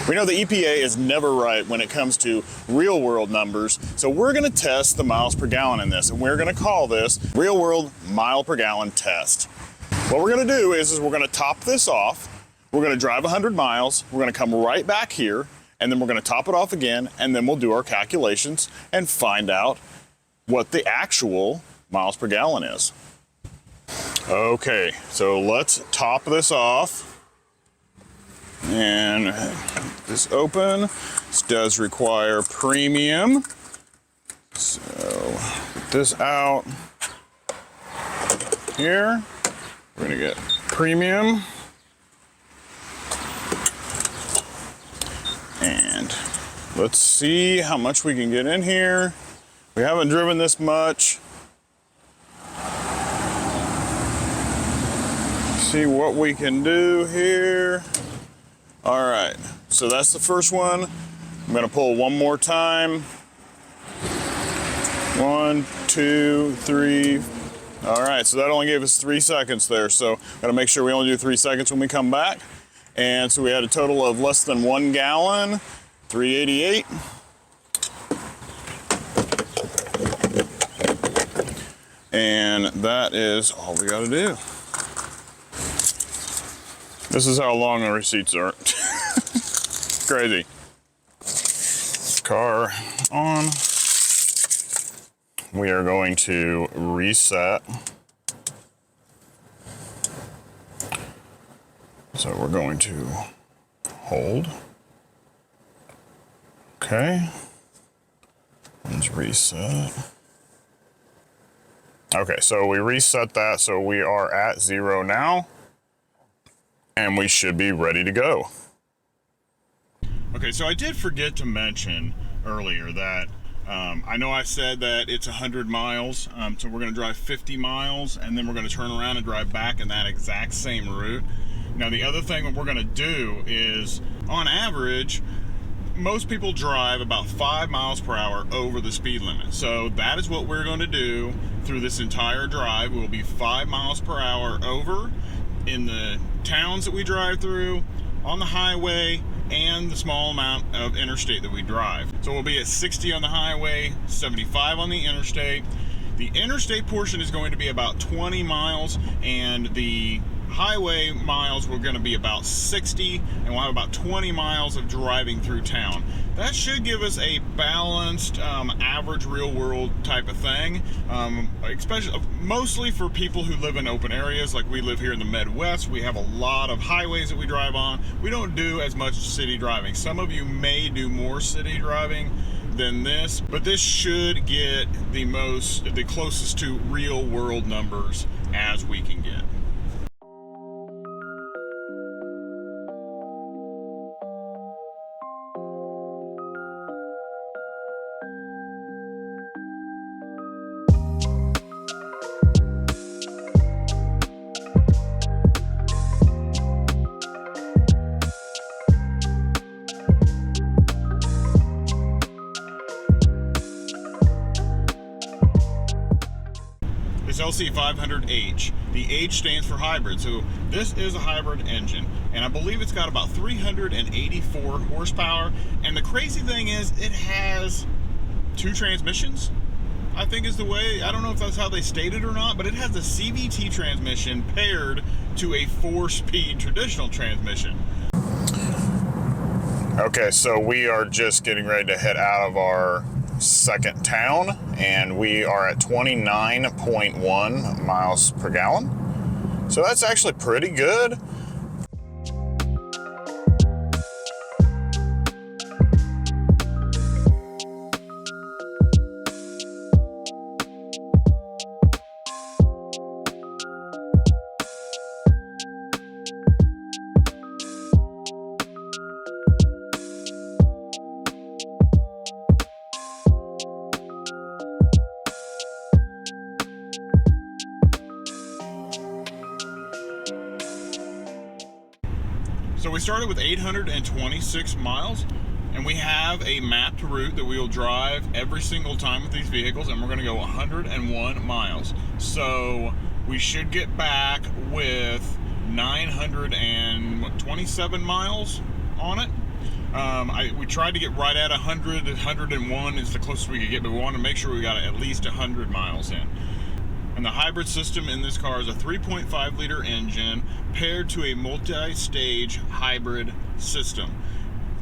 We know the EPA is never right when it comes to real world numbers, so we're gonna test the miles per gallon in this, and we're gonna call this real world mile per gallon test. What we're gonna do is we're gonna top this off, we're gonna drive 100 miles, we're gonna come right back here, and then we're gonna top it off again, and then we'll do our calculations and find out what the actual miles per gallon is. Okay, so let's top this off. And this open. This does require premium. So put this out here. We're gonna get premium. And let's see how much we can get in here. We haven't driven this much. See what we can do here. All right, so that's the first one. I'm gonna pull one more time. 1, 2, 3. All right, so that only gave us 3 seconds there. So gotta make sure we only do 3 seconds when we come back. And so we had a total of less than 1 gallon, 388. And that is all we gotta do. This is how long the receipts are. Crazy. Car on. We are going to reset. So we're going to hold. Okay. Let's reset. Okay, so we reset that, so we are at 0 now. And we should be ready to go. Okay, so I did forget to mention earlier that I know I said that it's 100 miles, so we're gonna drive 50 miles and then we're gonna turn around and drive back in that exact same route. Now the other thing that we're gonna do is, on average, most people drive about 5 miles per hour over the speed limit. So that is what we're gonna do through this entire drive. We'll be 5 miles per hour over in the towns that we drive through, on the highway, and the small amount of interstate that we drive. So we'll be at 60 on the highway, 75 on the interstate. The interstate portion is going to be about 20 miles, and the highway miles we're going to be about 60, and we'll have about 20 miles of driving through town. That should give us a balanced, average real world type of thing, especially mostly for people who live in open areas like we live here in the Midwest. We have a lot of highways that we drive on. We don't do as much city driving. Some of you may do more city driving than this, but this should get the closest to real world numbers as we can get. LC 500H. The H stands for hybrid, so this is a hybrid engine, and I believe it's got about 384 horsepower. And the crazy thing is, it has 2 transmissions, I think is the way. I don't know if that's how they stated or not, but it has a CVT transmission paired to a 4-speed traditional transmission. Okay, so we are just getting ready to head out of our second town, and we are at 29.1 miles per gallon. So that's actually pretty good. So we started with 826 miles, and we have a mapped route that we will drive every single time with these vehicles, and we're going to go 101 miles. So we should get back with 927 miles on it. We tried to get right at 100. 101 is the closest we could get, but we want to make sure we got at least 100 miles in. And the hybrid system in this car is a 3.5 liter engine paired to a multi-stage hybrid system.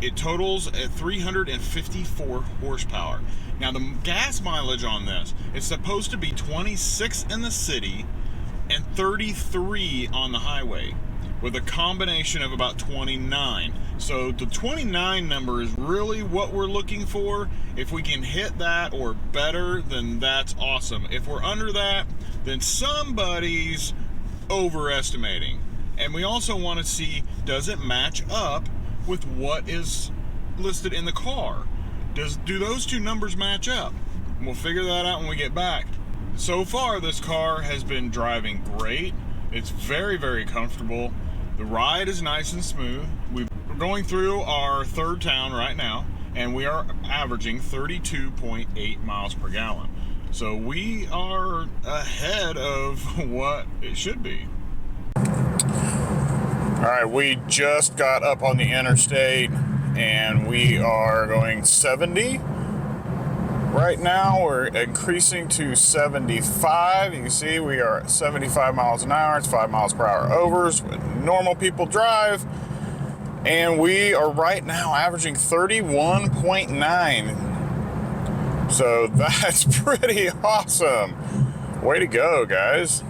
It totals at 354 horsepower. Now the gas mileage on this is supposed to be 26 in the city and 33 on the highway, with a combination of about 29. So the 29 number is really what we're looking for. If we can hit that or better, then that's awesome. If we're under that, then somebody's overestimating. And we also want to see, does it match up with what is listed in the car? Do those two numbers match up? And we'll figure that out when we get back. So far, this car has been driving great. It's very, very comfortable. The ride is nice and smooth. We're going through our third town right now, and we are averaging 32.8 miles per gallon. So we are ahead of what it should be. All right, we just got up on the interstate, and we are going 70. Right now, we're increasing to 75. You can see we are at 75 miles an hour. It's 5 miles per hour overs what normal people drive. And we are right now averaging 31.9. So that's pretty awesome. Way to go, guys.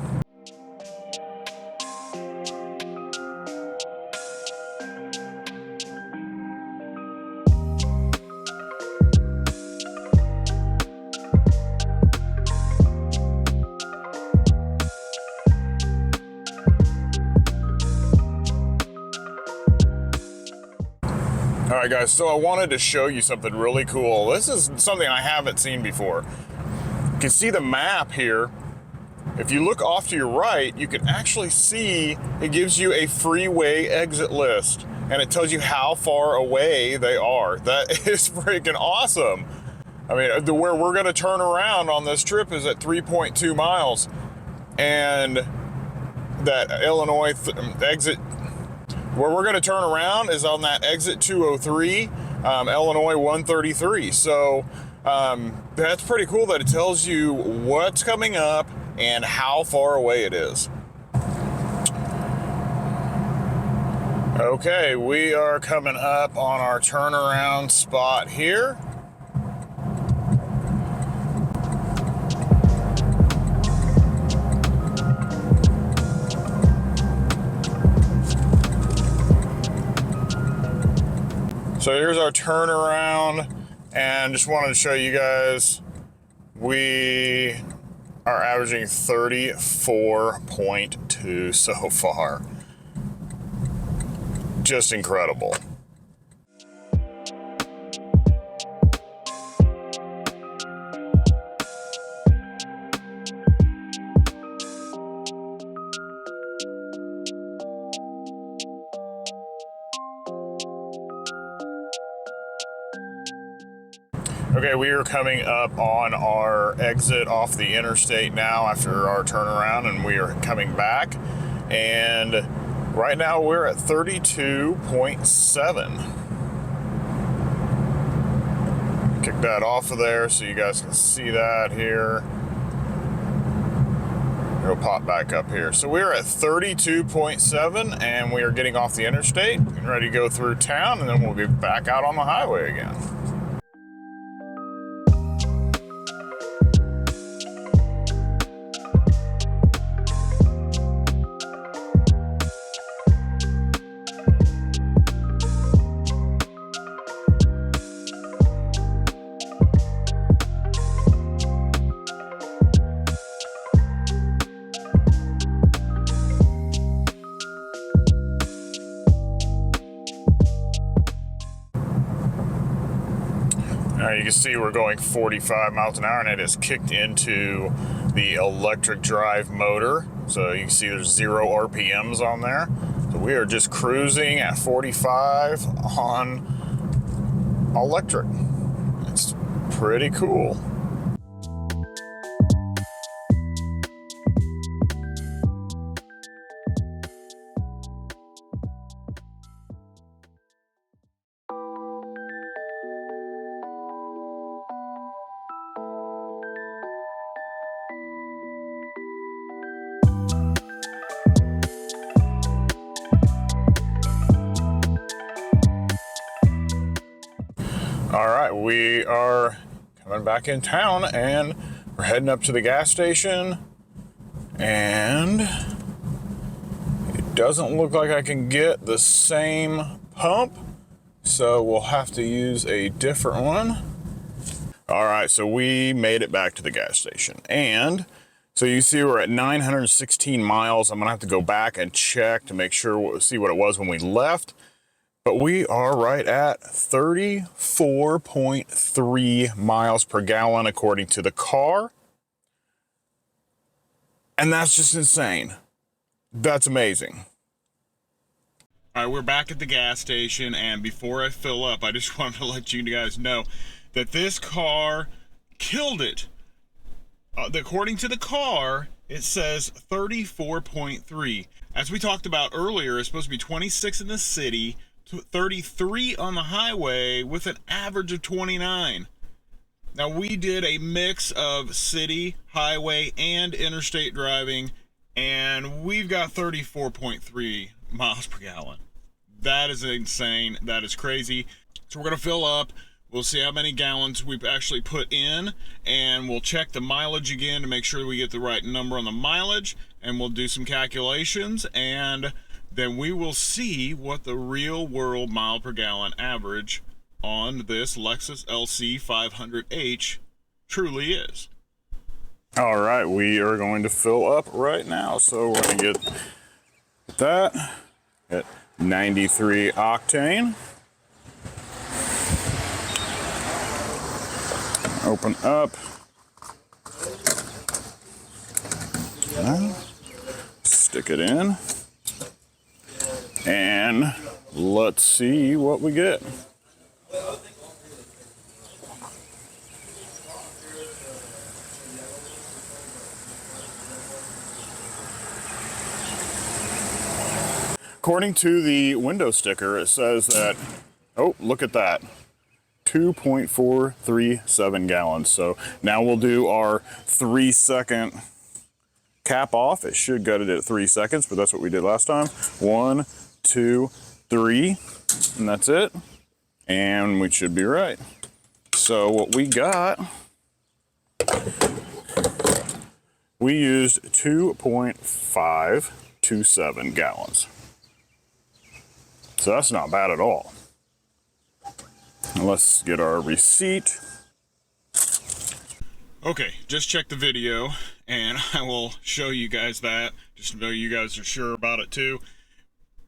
All right, guys, so I wanted to show you something really cool. This is something I haven't seen before. You can see the map here. If you look off to your right, you can actually see it gives you a freeway exit list, and it tells you how far away they are. That is freaking awesome. I mean, where we're gonna turn around on this trip is at 3.2 miles, and that Illinois exit, where we're going to turn around is on that exit 203, Illinois 133. So that's pretty cool that it tells you what's coming up and how far away it is. Okay, we are coming up on our turnaround spot here. So here's our turnaround, and just wanted to show you guys, we are averaging 34.2 so far. Just incredible. Okay, we are coming up on our exit off the interstate now after our turnaround, and we are coming back. And right now we're at 32.7. Kick that off of there so you guys can see that here. It'll pop back up here. So we're at 32.7, and we are getting off the interstate and ready to go through town, and then we'll be back out on the highway again. You can see we're going 45 miles an hour, and it has kicked into the electric drive motor. So you can see there's 0 RPMs on there. So we are just cruising at 45 on electric. It's pretty cool. All right, we are coming back in town and we're heading up to the gas station, and it doesn't look like I can get the same pump, so we'll have to use a different one. All right, so we made it back to the gas station, and so you see we're at 916 miles. I'm gonna have to go back and check to make sure, see what it was when we left. But we are right at 34.3 miles per gallon according to the car. And that's just insane. That's amazing. All right, we're back at the gas station, and before I fill up, I just wanted to let you guys know that this car killed it. According to the car, it says 34.3. As we talked about earlier, it's supposed to be 26 in the city, 33 on the highway with an average of 29. Now, we did a mix of city, highway, and interstate driving, and we've got 34.3 miles per gallon. That is insane. That is crazy. So we're going to fill up. We'll see how many gallons we've actually put in, and we'll check the mileage again to make sure we get the right number on the mileage, and we'll do some calculations, and then we will see what the real world mile per gallon average on this Lexus LC 500H truly is. All right, we are going to fill up right now. So we're going to get that at 93 octane. Open up. Stick it in. And let's see what we get. According to the window sticker, it says that, oh, look at that, 2.437 gallons. So now we'll do our 3-second cap off. It should gut it at 3 seconds, but that's what we did last time. 1, 2, 3, and that's it. And we should be right. So what we got, we used 2.527 gallons. So that's not bad at all. Let's get our receipt. Okay, just check the video and I will show you guys that, just so you guys are sure about it too.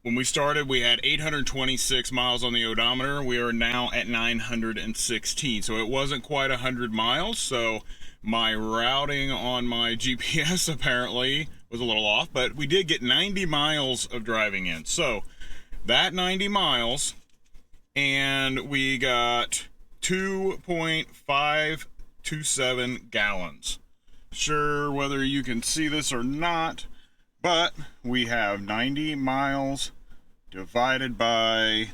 When we started, we had 826 miles on the odometer. We are now at 916. So it wasn't quite 100 miles. So my routing on my GPS apparently was a little off, but we did get 90 miles of driving in. So that 90 miles, and we got 2.527 gallons. Sure, whether you can see this or not, but we have 90 miles divided by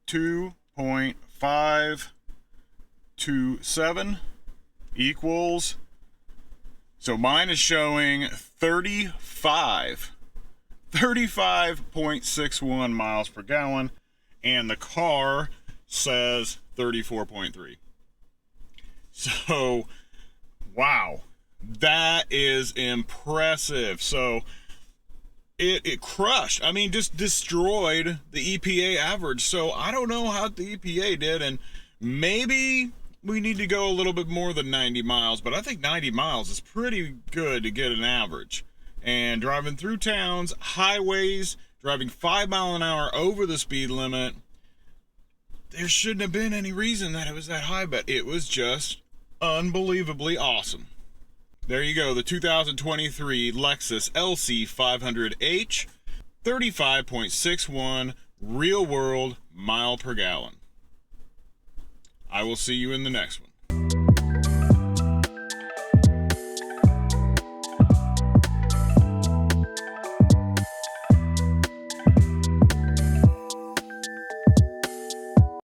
2.527 equals, so mine is showing 35.61 miles per gallon, and the car says 34.3. So, wow, that is impressive. So it crushed, I mean, just destroyed the EPA average. So I don't know how the EPA did, and maybe we need to go a little bit more than 90 miles, but I think 90 miles is pretty good to get an average. And driving through towns, highways, driving 5 miles an hour over the speed limit, there shouldn't have been any reason that it was that high, but it was just unbelievably awesome. There you go, the 2023 Lexus LC 500H, 35.61 real world mile per gallon. I will see you in the next one.